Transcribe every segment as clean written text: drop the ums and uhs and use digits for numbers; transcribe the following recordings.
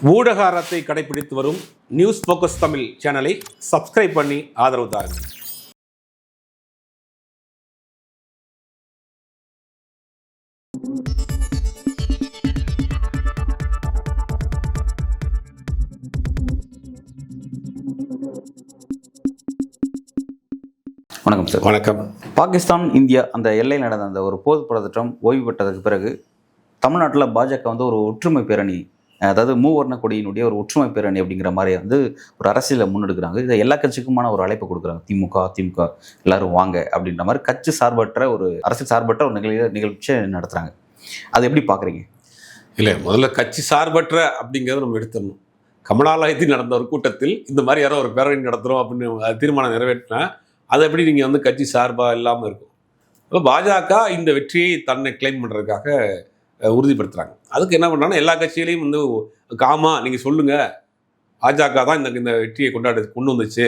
ஊடக அறத்தை கடைபிடித்து வரும் நியூஸ் ஃபோக்கஸ் தமிழ் சேனலை சப்ஸ்கிரைப் பண்ணி ஆதரவு தாருங்கள். வணக்கம் சார். வணக்கம். பாகிஸ்தான் இந்தியா அந்த எல்லையில் நடந்த அந்த ஒரு போர் பதற்றம் ஓய்வு பெற்றதுக்கு பிறகு தமிழ்நாட்டில் பாஜக ஒரு ஒற்றுமை பேரணி, அதாவது மூவர்ண கொடியினுடைய ஒரு ஒற்றுமை பேரணி அப்படிங்கிற மாதிரி ஒரு அரசியலை முன்னெடுக்கிறாங்க. இதை எல்லா கட்சிக்குமான ஒரு அழைப்பு கொடுக்குறாங்க. திமுக அதிமுக எல்லாரும் வாங்க அப்படின்ற மாதிரி கட்சி சார்பற்ற ஒரு அரசியல் சார்பற்ற ஒரு நிகழ்ச்சியை நடத்துகிறாங்க. அதை எப்படி பார்க்குறீங்க? இல்லை, முதல்ல கட்சி சார்பற்ற அப்படிங்கிறத நம்ம எடுத்துடணும். கமலாலயத்தில் நடந்த ஒரு கூட்டத்தில் இந்த மாதிரி யாரோ ஒரு பேரணி நடத்துகிறோம் அப்படின்னு தீர்மானம் நிறைவேற்றினா அதை எப்படி நீங்கள் கட்சி சார்பாக இல்லாமல் இருக்கும். இப்போ பாஜக இந்த வெற்றியை தன்னை கிளைம் பண்ணுறதுக்காக உறுதிப்படுத்துகிறாங்க. அதுக்கு என்ன பண்ணுறாங்கன்னா, எல்லா கட்சிகளையும் நீங்கள் சொல்லுங்கள், பாஜக தான் இந்த வெற்றியை கொண்டு வந்துச்சு,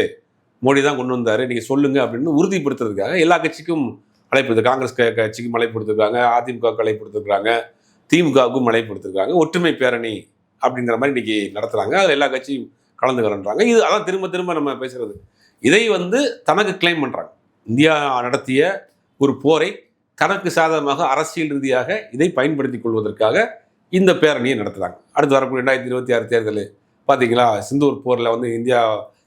மோடி தான் கொண்டு வந்தார், நீங்கள் சொல்லுங்கள் அப்படின்னு உறுதிப்படுத்துறதுக்காக எல்லா கட்சிக்கும் அழைப்பு, காங்கிரஸ் கட்சிக்கும் அழைப்பு கொடுத்துருக்காங்க, அதிமுகவுக்கு அழைப்பு கொடுத்துருக்காங்க, திமுகவுக்கும் அழைப்பு கொடுத்துருக்காங்க. ஒற்றுமை பேரணி அப்படிங்கிற மாதிரி இன்றைக்கி நடத்துகிறாங்க. அதில் எல்லா கட்சியும் கலந்துக்கிறன்றாங்க. இது அதான் திரும்ப திரும்ப நம்ம பேசுகிறது. இதை தனக்கு கிளைம் பண்ணுறாங்க. இந்தியா நடத்திய ஒரு போரை தனக்கு சாதகமாக அரசியல் ரீதியாக இதை பயன்படுத்தி கொள்வதற்காக இந்த பேரணியை நடத்துகிறாங்க. அடுத்து வரக்கூடிய 2026 தேர்தல் பார்த்தீங்களா, சிந்தூர் போரில் இந்தியா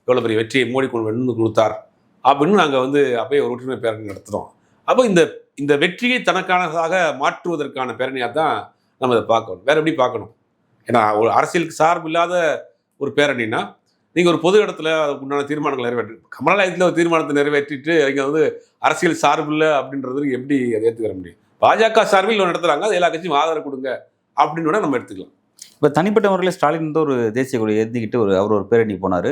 எவ்வளோ பெரிய வெற்றியை மோடி கொண்டு கொடுத்தார் அப்படின்னு நாங்கள் அப்போயே ஒரு ஒற்றுமை பேரணி நடத்துகிறோம். அப்போ இந்த வெற்றியை தனக்கானதாக மாற்றுவதற்கான பேரணியாக தான் நம்ம இதை பார்க்கணும். வேறு எப்படி பார்க்கணும்? ஏன்னா ஒரு அரசியலுக்கு சார்பு இல்லாத ஒரு பேரணினா நீங்கள் ஒரு பொது இடத்துல அதுக்கு உண்டான தீர்மானங்கள் நிறைவேற்று, கமலாலயத்தில் ஒரு தீர்மானத்தை நிறைவேற்றிட்டு இங்கே அரசியல் சார்பில்லை அப்படின்றது எப்படி அதை ஏற்றுக்கிற முடியும்? பாஜக சார்பில் நடத்துகிறாங்க, அது எல்லா கட்சியும் ஆதரவு கொடுங்க அப்படின்னு கூட நம்ம எடுத்துக்கலாம். இப்போ தனிப்பட்ட முறையில் ஸ்டாலின் ஒரு தேசிய கொடி ஏற்றிக்கிட்டு அவர் ஒரு பேரணி போனார்.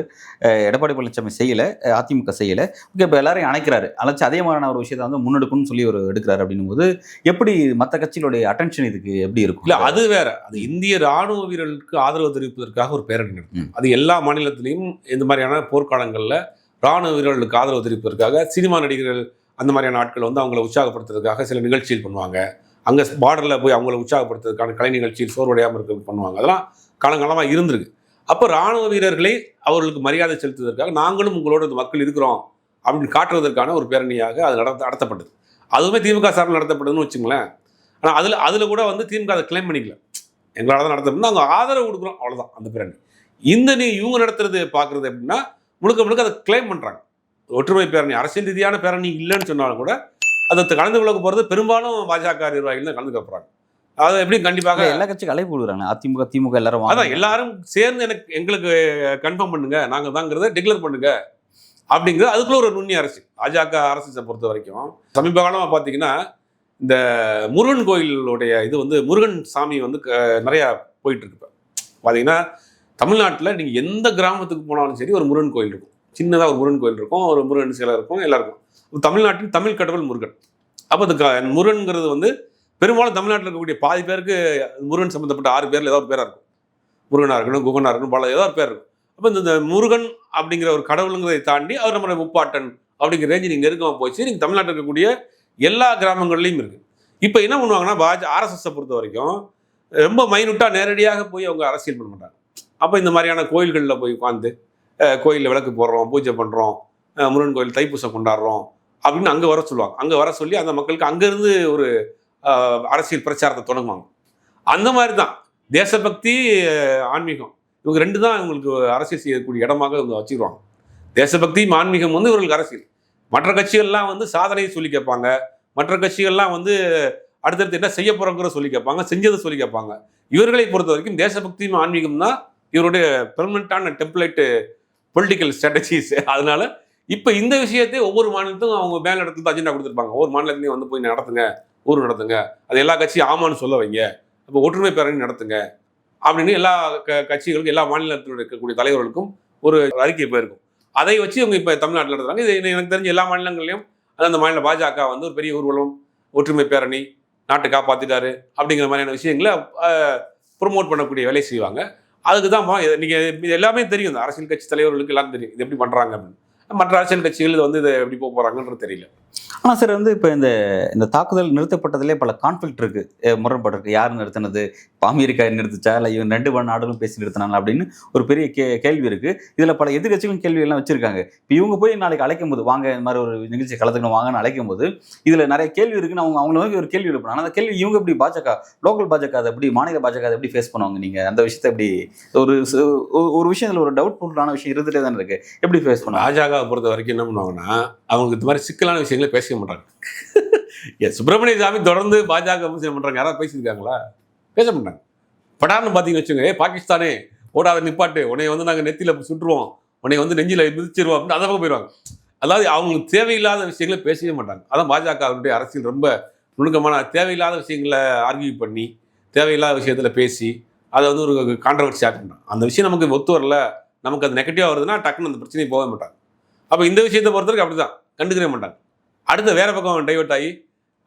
எடப்பாடி பழனிசாமி செய்யலை, அதிமுக செய்யலை. ஓகே, இப்போ எல்லாரையும் அழைச்சி அதே மாதிரியான ஒரு விஷயத்தை முன்னெடுக்கணும்னு சொல்லி ஒரு எடுக்கிறாரு. அப்படின்னும் போது எப்படி மற்ற கட்சிகளுடைய அட்டென்ஷன் இதுக்கு எப்படி இருக்கும்? இல்லை, அது வேற. அது இந்திய ராணுவ வீரர்களுக்கு ஆதரவு தெரிவிப்பதற்காக ஒரு பேரணி நடக்கும். அது எல்லா மாநிலத்திலையும் இந்த மாதிரியான போர்க்காலங்களில் ராணுவ வீரர்களுக்கு ஆதரவு தெரிவிப்பதற்காக சினிமா நடிகர்கள் அந்த மாதிரியான ஆட்கள் அவங்களை உற்சாகப்படுத்துறதுக்காக சில நிகழ்ச்சிகள் பண்ணுவாங்க. அங்கே பார்டரில் போய் அவங்கள உற்சாகப்படுத்துறதுக்கான கலை நிகழ்ச்சியில் சோர்வடையாமல் இருக்கிறது பண்ணுவாங்க. அதெல்லாம் காலங்காலமாக இருந்திருக்கு. அப்போ இராணுவ வீரர்களை அவர்களுக்கு மரியாதை செலுத்துவதற்காக நாங்களும் உங்களோட இந்த மக்கள் இருக்கிறோம் அப்படின்னு காட்டுவதற்கான ஒரு பேரணியாக அது நடத்தப்பட்டது. அதுவுமே திமுக சார்பில் நடத்தப்படுதுன்னு வச்சுங்களேன். ஆனால் அதில் கூட திமுக அதை கிளைம் பண்ணிக்கல, எங்களால் தான் நடத்தப்படும், நாங்கள் ஆதரவு கொடுக்குறோம், அவ்வளோதான் அந்த பேரணி. இவங்க நடத்துறது பார்க்குறது எப்படின்னா முழுக்க அதை கிளைம் பண்ணுறாங்க. ஒற்றுமை பேரணி அரசியல் ரீதியான பேரணி இல்லைன்னு சொன்னாலும் கூட அதை கலந்து கொள்ள போகிறது பெரும்பாலும் பாஜக நிர்வாகிகள் தான் கலந்துக்க போகிறாங்க. அதை எப்படி கண்டிப்பாக எல்லா கட்சிக்கும் அழைப்பு கொடுக்குறாங்க. அதிமுக திமுக எல்லாரும் அதான் எல்லாரும் சேர்ந்து எங்களுக்கு கன்ஃபார்ம் பண்ணுங்க, நாங்கள் தாங்கிறத டிக்ளேர் பண்ணுங்க அப்படிங்கிறது அதுக்குள்ள ஒரு நுண்ணி அரசு. பாஜக அரசை பொறுத்த வரைக்கும் சமீப காலமாக பார்த்தீங்கன்னா இந்த முருகன் கோயிலுடைய முருகன் சாமி நிறையா போயிட்டு இருக்கு. இப்போ பார்த்தீங்கன்னா தமிழ்நாட்டில் நீங்கள் எந்த கிராமத்துக்கு போனாலும் சரி ஒரு முருகன் கோயில் இருக்கும். சின்னதாக ஒரு முருகன் கோயில் இருக்கும், ஒரு முருகன் சிலை இருக்கும், எல்லாருக்கும். தமிழ்நாட்டின் தமிழ் கடவுள் முருகன். அப்போ அது முருகன்கிறது பெரும்பாலும் தமிழ்நாட்டில் இருக்கக்கூடிய பாதி பேருக்கு முருகன் சம்மந்தப்பட்ட 6 பேரில் ஏதாவது ஒரு பேராக இருக்கும். முருகனாக இருக்கணும், குகனாக இருக்கணும், பல ஏதாவது ஒரு பேர் இருக்கும். அப்போ இந்த முருகன் அப்படிங்கிற ஒரு கடவுளுங்கிறதை தாண்டி அவர் நம்மளுடைய முப்பாட்டன் அப்படிங்கிற ரேஞ்சு நீங்கள் நெருக்கமாக போச்சு. நீங்கள் தமிழ்நாட்டில் இருக்கக்கூடிய எல்லா கிராமங்கள்லையும் இருக்குது. இப்போ என்ன பண்ணுவாங்கன்னா ஆர்எஸ்எஸை பொறுத்த வரைக்கும் ரொம்ப மைனூட்டாக நேரடியாக போய் அவங்க அரசியல் பண்ண மாட்டாங்க. அப்போ இந்த மாதிரியான கோயில்களில் போய் உட்காந்து கோயிலில் விளக்கு போடுறோம், பூஜை பண்ணுறோம், முருகன் கோயில் தைப்பூசம் கொண்டாடுறோம் அப்படின்னு அங்கே வர சொல்லுவாங்க. அங்கே வர சொல்லி அந்த மக்களுக்கு அங்கேருந்து ஒரு அரசியல் பிரச்சாரத்தை தொடங்குவாங்க. அந்த மாதிரி தான் தேசபக்தி ஆன்மீகம் இவங்க 2 தான் இவங்களுக்கு அரசியல் செய்யக்கூடிய இடமாக இவங்க வச்சுருவாங்க. தேசபக்தியும் ஆன்மீகம் இவர்களுக்கு அரசியல். மற்ற கட்சிகள்லாம் சாதனையை சொல்லி கேட்பாங்க. மற்ற கட்சிகள்லாம் அடுத்தடுத்து என்ன செய்ய போகிறோங்கிற சொல்லி கேட்பாங்க, செஞ்சதை சொல்லி கேட்பாங்க. இவர்களை பொறுத்த வரைக்கும் தேசபக்தியும் ஆன்மீகம் தான் இவருடைய பெர்மனண்டான டெம்ப்ளேட்டு பொலிட்டிக்கல் ஸ்ட்ராட்டஜிஸ். அதனால இப்போ இந்த விஷயத்தை ஒவ்வொரு மாநிலத்துக்கும் அவங்க மேல் இடத்துல தான் அஜெண்டா கொடுத்துருப்பாங்க. ஒவ்வொரு மாநிலத்திலையும் போய் நடத்துங்க, ஊர் நடத்துங்க, அது எல்லா கட்சியும் ஆமான்னு சொல்ல வைங்க, இப்போ ஒற்றுமை பேரணி நடத்துங்க அப்படின்னு எல்லா கட்சிகளுக்கும் எல்லா மாநிலத்தில் இருக்கக்கூடிய தலைவர்களுக்கும் ஒரு அறிக்கை போயிருக்கும். அதை வச்சு இவங்க இப்போ தமிழ்நாட்டில் நடத்துறாங்க. இது எனக்கு தெரிஞ்ச எல்லா மாநிலங்களையும் அந்த மாநில பாஜக ஒரு பெரிய ஊர்வலம், ஒற்றுமை பேரணி, நாட்டை காப்பாற்றிட்டாரு அப்படிங்கிற மாதிரியான விஷயங்களை ப்ரொமோட் பண்ணக்கூடிய வேலை செய்வாங்க. அதுக்கு தான் நீங்கள் இது எல்லாமே தெரியும். இந்த அரசியல் கட்சி தலைவர்களுக்கு எல்லாம் தெரியும் இது எப்படி பண்ணுறாங்க அப்படின்னு. மற்ற அரசியல் கட்சிகள் இதை எப்படி போக போகிறாங்கன்றது தெரியல. ஆனால் சார் வந்து இப்போ இந்த தாக்குதல் நிறுத்தப்பட்டதிலே பல கான்ஃப்ளிக்ட் இருக்கு, முரண்பாடு இருக்கு. யார் நிறுத்தினது, இப்போ அமெரிக்கா நிறுத்துச்சா இல்லை இவன் 2 நாடுகளும் பேசி நிறுத்தினாங்க அப்படின்னு ஒரு பெரிய கேள்வி இருக்கு. இதில் பல எதிர்கட்சிகளும் கேள்வி எல்லாம் வச்சிருக்காங்க. இப்போ இவங்க போய் நாளைக்கு அழைக்கும் போது வாங்க இந்த மாதிரி ஒரு நிகழ்ச்சி கலந்துக்கணும் வாங்கன்னு அழைக்கும் போது இதில் நிறைய கேள்வி இருக்குன்னு அவங்கள நோக்கி ஒரு கேள்வி எழுப்பணும். ஆனால் அந்த கேள்வி இவங்க எப்படி பாஜக லோக்கல் பாஜக அதை எப்படி மாநில பாஜக அதை எப்படி ஃபேஸ் பண்ணுவாங்க? நீங்கள் அந்த விஷயத்தை எப்படி ஒரு ஒரு விஷயம் இதில் ஒரு டவுட்ஃபுல்லான விஷயம் இருந்துகிட்டே தானே இருக்கு, எப்படி ஃபேஸ் பண்ணுவாங்க? பாஜகவை பொறுத்த வரைக்கும் என்ன பண்ணுவாங்கன்னா, அவங்க இந்த மாதிரி சிக்கலான விஷயங்களே பேச மாட்டாங்க. சுப்பிரமணிய சாமி தொடர்ந்து பாஜக விமர்சனம் பண்றாங்க, யாராவது பேசியிருக்காங்களா? பேச மாட்டாங்க. படார்னு பார்த்தீங்கன்னு வச்சுங்க, பாகிஸ்தானே ஓடாத நிப்பாட்டு, உன்னை வந்து நாங்கள் நெத்தியில் சுட்டுருவோம், உன்னை வந்து நெஞ்சில் மிதிச்சிருவோம் அப்படின்னு அந்த பக்கம் போயிடுவாங்க. அதாவது அவங்களுக்கு தேவையில்லாத விஷயங்களை பேசவே மாட்டாங்க. அதான் பாஜகவுடைய அரசியல் ரொம்ப நுணுக்கமான, தேவையில்லாத விஷயங்களை ஆர்கியூ பண்ணி தேவையில்லாத விஷயத்தில் பேசி அதை வந்து ஒரு கான்ட்ரவர்சி ஆட் பண்ணுறாங்க. அந்த விஷயம் நமக்கு ஒத்து வரல, நமக்கு அது நெகட்டிவாக வருதுன்னா டக்குன்னு அந்த பிரச்சனையை போக மாட்டாங்க. அப்போ இந்த விஷயத்தை பொறுத்தவரைக்கும் அப்படி தான் கண்டுக்கவே மாட்டாங்க. அடுத்த வேற பக்கம் டைவர்ட் ஆகி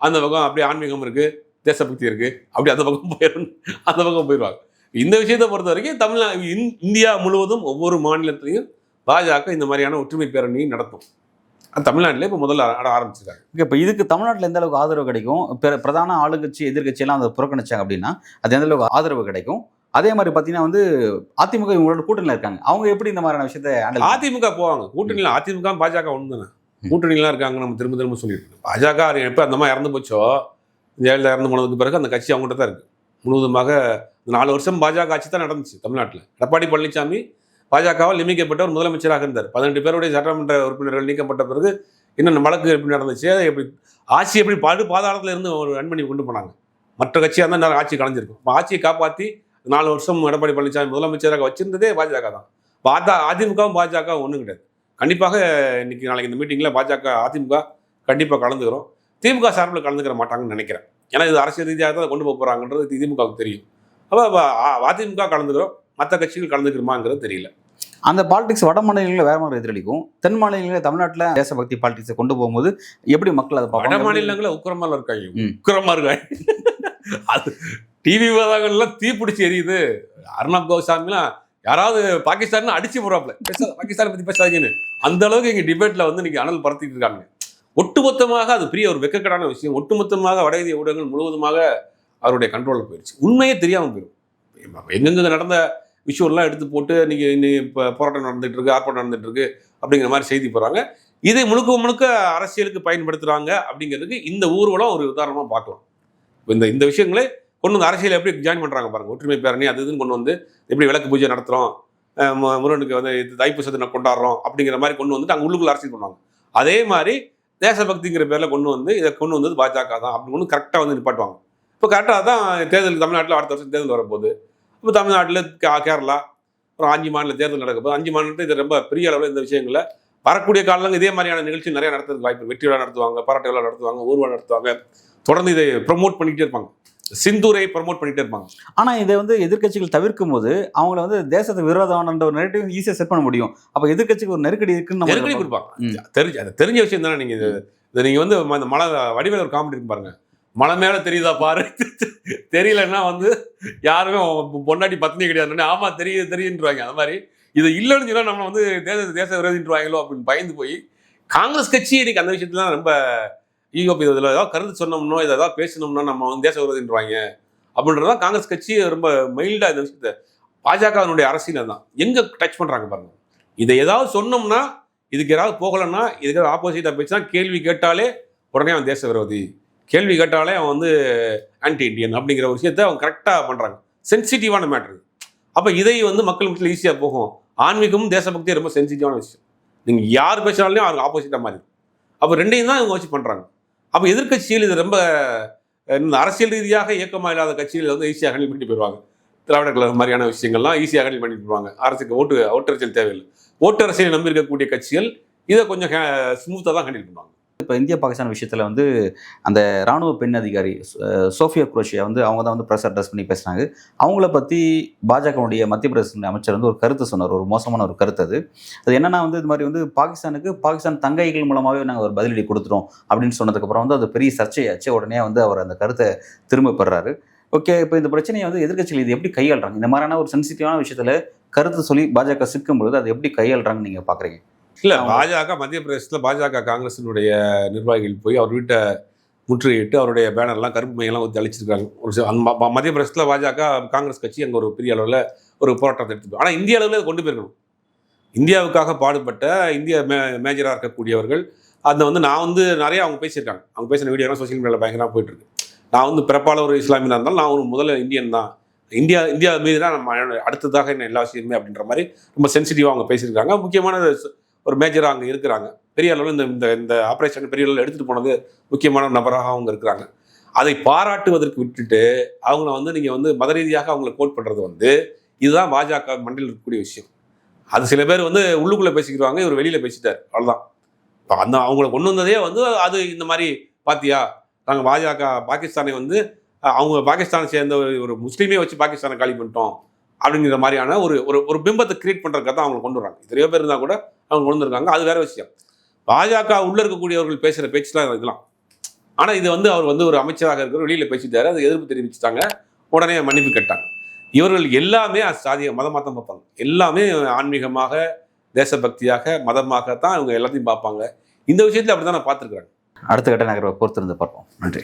அந்த பக்கம் அப்படியே ஆன்மீகம் இருக்குது, தேசபக்தி இருக்குது, அப்படி அந்த பக்கம் போயிடுவாங்க. இந்த விஷயத்தை பொறுத்த வரைக்கும் இந்தியா முழுவதும் ஒவ்வொரு மாநிலத்திலையும் பாஜக இந்த மாதிரியான ஒற்றுமை பேரணி நடத்தும். தமிழ்நாட்டில் இப்போ முதல்ல ஆரம்பிச்சிருக்காங்க. இப்போ இதுக்கு தமிழ்நாட்டில் எந்த அளவுக்கு ஆதரவு கிடைக்கும்? பிரதான ஆளுங்கட்சி எதிர்கட்சியெல்லாம் அதை புறக்கணிச்சாங்க அப்படின்னா அது எந்த அளவுக்கு ஆதரவு கிடைக்கும்? அதே மாதிரி பார்த்தீங்கன்னா வந்து அதிமுக இவங்களோட கூட்டணியில் இருக்காங்க, அவங்க எப்படி இந்த மாதிரியான விஷயத்தை ஹேண்டில்? அதிமுக போவாங்க கூட்டணியில், அதிமுக பாஜக ஒன்று தானே கூட்டணிலாம் இருக்காங்க. நம்ம திரும்ப திரும்ப சொல்லிட்டு பாஜக எப்போ அந்த மாதிரி இறந்து போச்சோ, ஜெயலலிதா இறந்து போனதுக்கு பிறகு அந்த கட்சி அவங்ககிட்ட தான் இருக்குது முழுவதுமாக. 4 வருஷம் பாஜக ஆட்சி தான் நடந்துச்சு தமிழ்நாட்டில். எடப்பாடி பழனிசாமி பாஜகவால் நியமிக்கப்பட்ட ஒரு முதலமைச்சராக இருந்தார். 18 பேருடைய சட்டமன்ற உறுப்பினர்கள் நீக்கப்பட்ட பிறகு இன்னும் வழக்கு எப்படி நடந்துச்சு, எப்படி ஆட்சி எப்படி பாதாளத்தில் இருந்து ஒரு ரன் பண்ணி கொண்டு போனாங்க. மற்ற கட்சியாக இருந்தால் ஆட்சி கலைஞ்சிருக்கும். இப்போ ஆட்சியை காப்பாற்றி 4 வருஷம் எடப்பாடி பழனிசாமி முதலமைச்சராக வச்சிருந்ததே பாஜக தான். அதிமுகவும் பாஜக ஒன்றும் கிடையாது. கண்டிப்பாக இன்னைக்கு நாளைக்கு இந்த மீட்டிங்கில் பாஜக அதிமுக கண்டிப்பாக கலந்துக்கிறோம். திமுக சார்பில் கலந்துக்கிற மாட்டாங்கன்னு நினைக்கிறேன். ஏன்னா இது அரசியல் ரீதியாக தான் கொண்டு போக போகிறாங்கன்றது திமுகவுக்கு தெரியும். அப்போ அதிமுக கலந்துக்கிறோம், மற்ற கட்சிகள் கலந்துக்கிறோமாங்கிறது தெரியல. அந்த பாலிடிக்ஸ் வட மாநிலங்களில் வேற மாதிரி எதிரொலிக்கும், தென் மாநிலங்களில் தமிழ்நாட்டில் தேசபக்தி பாலிடிக்ஸை கொண்டு போகும்போது எப்படி மக்கள் அதை வட மாநிலங்களில் உக்கிரமாக இருக்காங்க, உக்கிரமாக இருக்காங்க. அது டிவி விவாதங்கள்லாம் தீப்பிடிச்சி எரியுது. அர்ணப் கோஸ்வாமிலாம் யாராவது பாகிஸ்தான் அடிச்சு போறாப்ல, பாகிஸ்தான் பத்தி பேசாதீங்கன்னு அந்த அளவுக்கு எங்க டிபேட்ல வந்து இன்னைக்கு அனல் பறத்திட்டு இருக்காங்க. ஒட்டுமொத்தமாக அது பெரிய ஒரு வெக்கக்கடான விஷயம். ஒட்டுமொத்தமாக வட இந்திய ஊடகங்கள் முழுவதுமாக அவருடைய கண்ட்ரோலில் போயிடுச்சு. உண்மையே தெரியாமல் போயிடும். எங்கெங்க நடந்த விஷயம்லாம் எடுத்து போட்டு இன்னைக்கு இப்போ போராட்டம் நடந்துட்டு இருக்கு, ஆர்ப்பாட்டம் நடந்துட்டு இருக்கு அப்படிங்கிற மாதிரி செய்தி போறாங்க. இதை முழுக்க அரசியலுக்கு பயன்படுத்துறாங்க அப்படிங்கிறதுக்கு இந்த ஊர்வலம் ஒரு உதாரணமா பார்க்கலாம். இந்த விஷயங்களே கொண்டு வந்து அரசியல் எப்படி ஜாயின் பண்ணுறாங்க பாருங்க. ஒற்றுமை பேரணி அது இதுன்னு கொண்டு வந்து எப்படி விளக்கு பூஜை நடத்துகிறோம், முருகனுக்கு வந்து தைப்பூசத்தை கொண்டாடுறோம் அப்படிங்கிற மாதிரி கொண்டு வந்துட்டு அங்கே உள்ளுக்குள்ள அரசியல் பண்ணுவாங்க. அதே மாதிரி தேசபக்திங்கிற பேரில் கொண்டு வந்து இதை கொண்டு வந்தது பாஜக தான் அப்படின்னு ஒன்று கரெக்டாக வந்து நிப்பாட்டுவாங்க. இப்போ கரெக்டாக தான் தேர்தல் தமிழ்நாட்டில் அடுத்த வருஷம் தேர்தல் வரப்போகுது. இப்போ தமிழ்நாட்டில் கேரளா அப்புறம் 5 மாநில தேர்தல் நடக்கும்போது 5 மாநிலத்தில் இது ரொம்ப பெரிய அளவில் இந்த விஷயங்களில் வரக்கூடிய காலங்கள் இதே மாதிரியான நிகழ்ச்சி நிறைய நடத்துறதுக்கு வாய்ப்பு. வெற்றி விழா நடத்துவாங்க, பாராட்டு விழா நடத்துவாங்க, ஊர்வலம் நடத்துவாங்க. தொடர்ந்து இதை ப்ரமோட் பண்ணிக்கிட்டே இருப்பாங்க, சிந்தூரை ப்ரமோட் பண்ணிட்டே இருப்பாங்க. ஆனால் இதை வந்து எதிர்கட்சிகள் தவிர்க்கும் போது அவங்கள வந்து தேசத்துக்கு விரோதமான ஒரு நெரேட்டிவ் ஈஸியாக செட் பண்ண முடியும். அப்போ எதிர்கட்சிக்கு ஒரு நெருக்கடி இருக்குன்னு நெருக்கடி கொடுப்பாங்க. தெரிஞ்ச விஷயம் தானே. இதை நீங்கள் வந்து அந்த மலை வடிவேல ஒரு காமெடி இருக்கு பாருங்க, மலை மேலே தெரியுதா பாரு, தெரியலன்னா வந்து யாருமே பொண்டாட்டி பத்னி கிடையாது, ஆமா தெரியுன்றாங்க. அந்த மாதிரி இது இல்லைன்னு சொன்னா நம்ம வந்து தேச விரோதின்றாங்களோ அப்படின்னு பயந்து போய் காங்கிரஸ் கட்சி இன்னைக்கு அந்த விஷயத்துல ரொம்ப ஈகோ. இதில் ஏதாவது கருத்து சொன்னோம்னோ இதை ஏதாவது பேசணும்னா நம்ம வந்து தேச விரோதின்றாங்க அப்படின்றதான் காங்கிரஸ் கட்சி ரொம்ப மைல்டா இந்த விஷயத்த. பாஜகவினுடைய அரசியல் தான் எங்க டச் பண்றாங்க பாருங்க. இதை ஏதாவது சொன்னோம்னா இதுக்கு யாராவது போகலன்னா இதுக்கு ஆப்போசிட்டா பேசினா கேள்வி கேட்டாலே உடனே அவன் தேச விரோதி, கேள்வி கேட்டாலே அவன் வந்து ஆன்டி இண்டியன் அப்படிங்கிற ஒரு விஷயத்த அவங்க கரெக்டாக பண்ணுறாங்க. சென்சிட்டிவான மேட்ரு. அப்போ இதை வந்து மக்கள் மத்தியில் ஈஸியாக போகும். ஆன்மீகமும் தேசபக்தியும் ரொம்ப சென்சிட்டிவான விஷயம். நீங்கள் யார் பேசினாலும் அவங்க ஆப்போசிட்டாக மாறி. அப்போ ரெண்டையும் தான் இவங்க வச்சு பண்ணுறாங்க. அப்போ எதிர்கட்சியில் இது ரொம்ப அரசியல் ரீதியாக இயக்கமாக இல்லாத கட்சிகள் வந்து ஈஸியாக ஹேண்டில் பண்ணிட்டு போயிடுவாங்க. திராவிட கழகம் மாதிரியான விஷயங்கள்லாம் ஈஸியாக ஹேண்டில் பண்ணிட்டு போயிடுவாங்க. அரசுக்கு ஓட்டு அரசியல் தேவையில்லை. ஓட்டு அரசியலை நம்பி இருக்கக்கூடிய கட்சிகள் இதை கொஞ்சம் ஸ்மூத்தாக தான் ஹேண்டில் பண்ணுவாங்க. இப்போ இந்தியா பாகிஸ்தான் விஷயத்தில் வந்து அந்த ராணுவ பெண் அதிகாரி சோஃபியா குரோஷியா வந்து அவங்க தான் வந்து ப்ரெஸ் அட்ரஸ் பண்ணி பேசுனாங்க. அவங்கள பற்றி பாஜகவுடைய மத்திய பிரதேச அமைச்சர் வந்து ஒரு கருத்து சொன்னார், ஒரு மோசமான ஒரு கருத்து. அது என்னன்னா வந்து இது மாதிரி வந்து பாகிஸ்தான் தங்கைகள் மூலமாகவே நாங்கள் ஒரு பதிலடி கொடுத்துட்டோம் அப்படின்னு சொன்னதுக்கப்புறம் வந்து அது பெரிய சர்ச்சையாச்சு. உடனே வந்து அவர் அந்த கருத்தை திரும்ப பெறாரு. ஓகே, இப்போ இந்த பிரச்சனையை வந்து எதிர்கட்சிகள் இது எப்படி கையாளுறாங்க? இந்த மாதிரியான ஒரு சென்சிட்டிவான விஷயத்தில் கருத்து சொல்லி பாஜக சிக்கும் பொழுது அதை எப்படி கையாளுறாங்கன்னு நீங்கள் பார்க்குறீங்க? இல்லை, பாஜக மத்திய பிரதேசத்தில் பாஜக காங்கிரஸினுடைய நிர்வாகிகள் போய் அவர் வீட்டை முற்றுகையிட்டு அவருடைய பேனர்லாம் கருப்பு மையெல்லாம் ஊற்றி அழிச்சிருக்காங்க. மத்திய பிரதேசத்தில் பாஜக காங்கிரஸ் கட்சி அங்கே ஒரு பெரிய அளவில் ஒரு போராட்டத்தை எடுத்துட்டு, ஆனால் இந்திய அளவில் அதை கொண்டு போயிருக்கணும். இந்தியாவுக்காக பாடுபட்ட இந்திய மேஜராக இருக்கக்கூடியவர்கள் அதை நான் நிறைய அவங்க பேசியிருக்காங்க. அவங்க பேசின வீடியோலாம் சோசியல் மீடியாவில் பயங்கரமாக போயிட்டுருக்கு. நான் பிறப்பால ஒரு இஸ்லாமியனாக இருந்தாலும் நான் ஒரு முதல்ல இந்தியன் தான், இந்தியா மீது தான் நம்ம அடுத்ததாக என்ன எல்லா விஷயமே அப்படின்ற மாதிரி ரொம்ப சென்சிட்டிவாக அவங்க பேசியிருக்காங்க. முக்கியமான ஒரு மேஜராக அங்கே இருக்கிறாங்க. பெரிய அளவில் இந்த இந்த ஆப்ரேஷன் பெரிய அளவில் எடுத்துகிட்டு போனது முக்கியமான நபராக அவங்க இருக்கிறாங்க. அதை பாராட்டுவதற்கு விட்டுட்டு அவங்கள நீங்கள் மத ரீதியாக அவங்கள கோட் பண்ணுறது இதுதான் பாஜக மண்டியில் இருக்கக்கூடிய விஷயம். அது சில பேர் உள்ளுக்குள்ளே பேசிக்கிறாங்க, இவர் வெளியில் பேசிட்டார், அவ்வளோதான். இப்போ அவங்கள கொண்டு வந்ததே அது இந்த மாதிரி பார்த்தியா, நாங்கள் பாஜக பாகிஸ்தானை அவங்க பாகிஸ்தானை சேர்ந்த ஒரு முஸ்லீமே வச்சு பாகிஸ்தானை காலி பண்ணிட்டோம் அப்படிங்கிற மாதிரியான ஒரு பிம்பத்தை கிரியேட் பண்ணுறதுக்காக தான் அவங்க கொண்டு வராங்க. எத்தனையோ பேர் இருந்தால் கூட அவங்க கொண்டு வந்திருக்காங்க, அது வேற விஷயம். பாஜக உள்ளே இருக்கக்கூடியவர்கள் பேசுகிற பேச்சுலாம் இதெல்லாம். ஆனால் இது அவர் ஒரு அமைச்சராக இருக்கிற வெளியில் பேசிட்டாரு, அது எதிர்ப்பு தெரிவிச்சுட்டாங்க, உடனே மன்னிப்பு கேட்டாங்க. இவர்கள் எல்லாமே சாதிய மதமாக தான் பார்ப்பாங்க, எல்லாமே ஆன்மீகமாக தேசபக்தியாக மதமாக தான் இவங்க எல்லாத்தையும் பார்ப்பாங்க. இந்த விஷயத்தில் அப்படி தான் நான் பார்த்துருக்குறேன். அடுத்த கட்ட நகர்வை பொறுத்திருந்து பார்ப்போம். நன்றி.